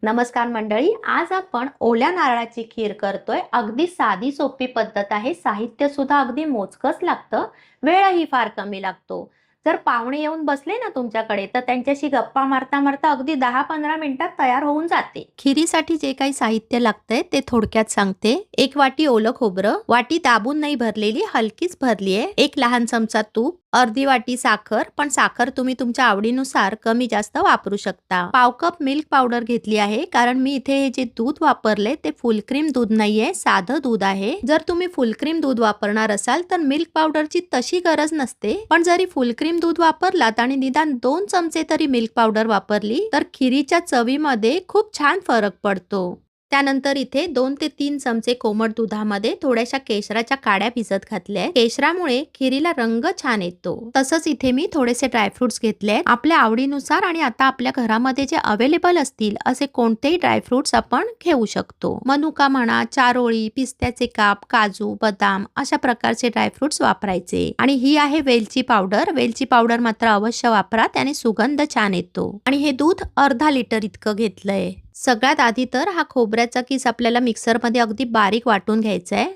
नमस्कार मंडळी, आज आपण ओल्या नारळाची खीर करतोय। अगदी साधी सोपी पद्धत आहे। साहित्य सुद्धा अगदी मोजकच लागतं, वेळही फार कमी लागतो। जर पाहुणे येऊन बसले ना तुमच्याकडे तर त्यांच्याशी गप्पा मारता मारता अगदी 10-15 मिनिटात तयार होऊन जाते। खीरीसाठी जे काही साहित्य लागतंय ते थोडक्यात सांगते। 1 वाटी ओलं खोबरं, वाटी दाबून नाही भरलेली, हलकीच भरली आहे। 1 लहान चमचा तूप, अर्धी वाटी साखर, पण साखर तुम्ही तुमच्या आवडीनुसार कमी जास्त वापरू शकता। पाव कप मिल्क पावडर घेतली आहे, कारण मी इथे हे जे दूध वापरले ते फुल क्रीम दूध नाहीये, साधं दूध आहे। जर तुम्ही फुल क्रीम दूध वापरणार असाल तर मिल्क पावडरची तशी गरज नसते, पण जरी फुल क्रीम दूध वापरलात आणि निदान 2 चमचे तरी मिल्क पावडर वापरली तर खिरीच्या चवीमध्ये खूप छान फरक पडतो। त्यानंतर इथे 2 ते 3 चमचे कोमट दुधामध्ये थोड्याशा केशराच्या काड्या भिजत घातल्या। केशरामुळे खिरीला रंग छान येतो। तसंच इथे मी थोडेसे ड्रायफ्रुट्स घेतले, आपल्या आवडीनुसार आणि आता आपल्या घरामध्ये जे अवेलेबल असतील असे कोणतेही ड्रायफ्रुट्स आपण घेऊ शकतो। मनुका म्हणा, चारोळी, पिस्त्याचे काप, काजू, बदाम अशा प्रकारचे ड्रायफ्रुट्स वापरायचे। आणि ही आहे वेलची पावडर। वेलची पावडर मात्र अवश्य वापरा, त्याने सुगंध छान येतो। आणि हे दूध अर्धा लिटर इतकं घेतलंय। सगळ्यात आधी तर हा खोबऱ्याचा किस आपल्याला मिक्सरमध्ये अगदी बारीक वाटून घ्यायचा आहे।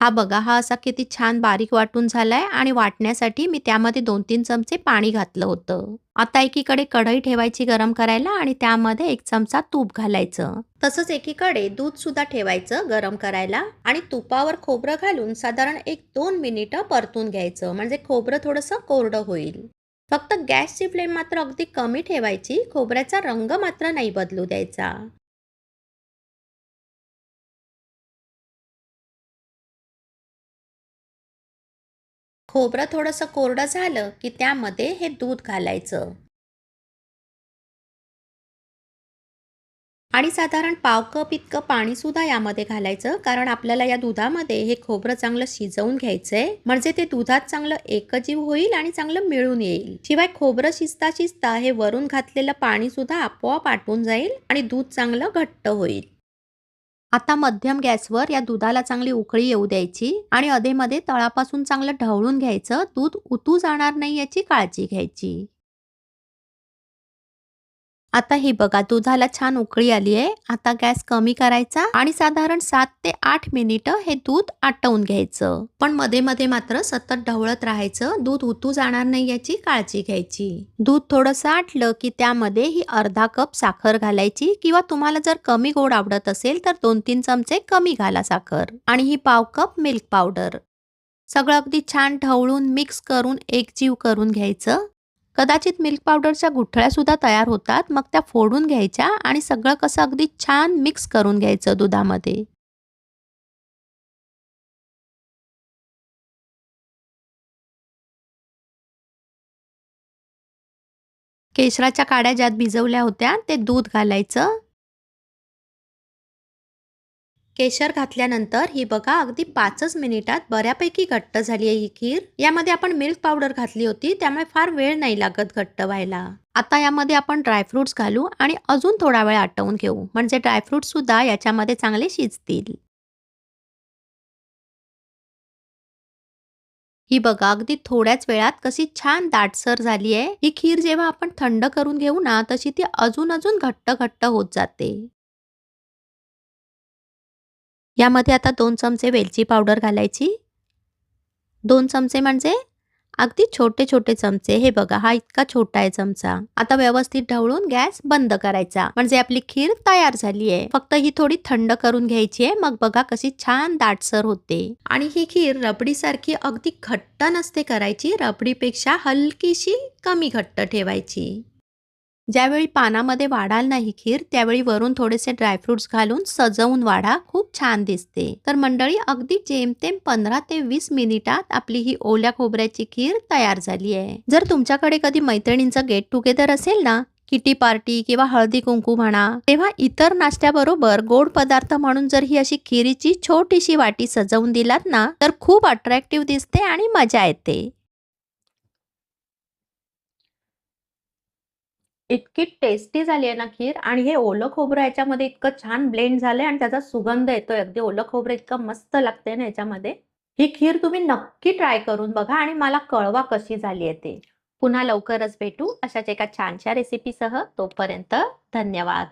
हा बघा, हा असा किती छान बारीक वाटून झालाय आणि वाटण्यासाठी मी त्यामध्ये 2-3 चमचे पाणी घातलं होतं। आता एकीकडे कढई ठेवायची गरम करायला आणि त्यामध्ये 1 चमचा तूप घालायचं। तसंच एकीकडे दूध सुद्धा ठेवायचं गरम करायला आणि तुपावर खोबरं घालून साधारण 1-2 मिनिटं परतून घ्यायचं, म्हणजे खोबरं थोडंसं कोरडं होईल। फक्त गॅसची फ्लेम मात्र अगदी कमी ठेवायची, खोबऱ्याचा रंग मात्र नाही बदलू द्यायचा। खोबरं थोडंसं कोरडं झालं की त्यामध्ये हे दूध घालायचं आणि साधारण पाव कप इतकं पाणी सुद्धा यामध्ये घालायचं, कारण आपल्याला या दुधामध्ये हे खोबरं चांगलं शिजवून घ्यायचंय, म्हणजे ते दुधात चांगलं एकजीव होईल आणि चांगलं मिळून येईल। शिवाय खोबरं शिजता शिजता हे वरून घातलेलं पाणी सुद्धा आपोआप आटून जाईल आणि दूध चांगलं घट्ट होईल। आता मध्यम गॅसवर या दुधाला चांगली उकळी येऊ द्यायची आणि अधेमध्ये तळापासून चांगलं ढवळून घ्यायचं। दूध उतू जाणार नाही याची काळजी घ्यायची। आता ही बघा, दुधाला छान उकळी आली आहे। आता गॅस कमी करायचा आणि साधारण 7 ते 8 मिनिटं हे दूध आटवून घ्यायचं, पण मध्ये मध्ये मात्र सतत ढवळत राहायचं। दूध उतू जाणार नाही याची काळजी घ्यायची। दूध थोडंसं आटलं की त्यामध्ये ही अर्धा कप साखर घालायची, किंवा तुम्हाला जर कमी गोड आवडत असेल तर 2-3 चमचे कमी घाला साखर। आणि ही पाव कप मिल्क पावडर। सगळं अगदी छान ढवळून मिक्स करून एकजीव करून घ्यायचं। कदाचित मिल्क पावडरच्या गुठळ्या सुद्धा तयार होतात, मग त्या फोडून घ्यायच्या आणि सगळं कसं अगदी छान मिक्स करून घ्यायचं दुधामध्ये। केशराच्या काड्या ज्यात भिजवल्या होत्या ते दूध घालायचं। केशर घातल्यानंतर ही बघा, अगदी 5च मिनिटात बऱ्यापैकी घट्ट झाली आहे ही खीर। यामध्ये आपण मिल्क पावडर घातली होती, त्यामुळे फार वेळ नाही लागत घट्ट व्हायला। आता यामध्ये आपण ड्रायफ्रुट्स घालू आणि अजून थोडा वेळ आटवून घेऊ, म्हणजे ड्रायफ्रुट्स सुद्धा याच्यामध्ये चांगले शिजतील। ही बघा, अगदी थोड्याच वेळात कशी छान दाटसर झाली आहे। ही खीर जेव्हा आपण थंड करून घेऊ ना, तशी ती अजून अजून घट्ट घट्ट होत जाते। यामध्ये आता 2 चमचे वेलची पावडर घालायची। 2 चमचे म्हणजे अगदी छोटे छोटे चमचे। हे बघा, हा इतका छोटा आहे चमचा। आता व्यवस्थित ढवळून गॅस बंद करायचा, म्हणजे आपली खीर तयार झाली आहे। फक्त ही थोडी थंड करून घ्यायची आहे, मग बघा कशी छान दाटसर होते। आणि ही खीर रबडी सारखी अगदी घट्ट नसते करायची, रबडीपेक्षा हलकीशी कमी घट्ट ठेवायची। ज्यावेळी पानामध्ये वाढाल ना ही खीर, त्यावेळी वरून थोडेसे ड्रायफ्रुट्स घालून सजवून वाढा, खूप छान दिसते। तर मंडळी, अगदी जेमतेम 15 ते 20 मिनिटात आपली ही ओल्या खोबऱ्याची खीर तयार झाली आहे। जर तुमच्याकडे कधी मैत्रिणींचं गेट टुगेदर असेल ना, किटी पार्टी किंवा हळदी कुंकू म्हणा, तेव्हा इतर नाश्त्याबरोबर गोड पदार्थ म्हणून जर ही अशी खिरीची छोटीशी वाटी सजवून दिलात ना, तर खूप अट्रॅक्टिव्ह दिसते आणि मजा येते। इतकी टेस्टी झाली आहे ना खीर, आणि हे ओलं खोबरं याच्यामध्ये इतकं छान ब्लेंड झालंय आणि त्याचा सुगंध येतोय। अगदी ओलं खोबरं इतकं मस्त लागतंय ना याच्यामध्ये। ही खीर तुम्ही नक्की ट्राय करून बघा आणि मला कळवा कशी झाली आहे ते। पुन्हा लवकरच भेटू अशाच एका छानशा रेसिपीसह। तोपर्यंत धन्यवाद।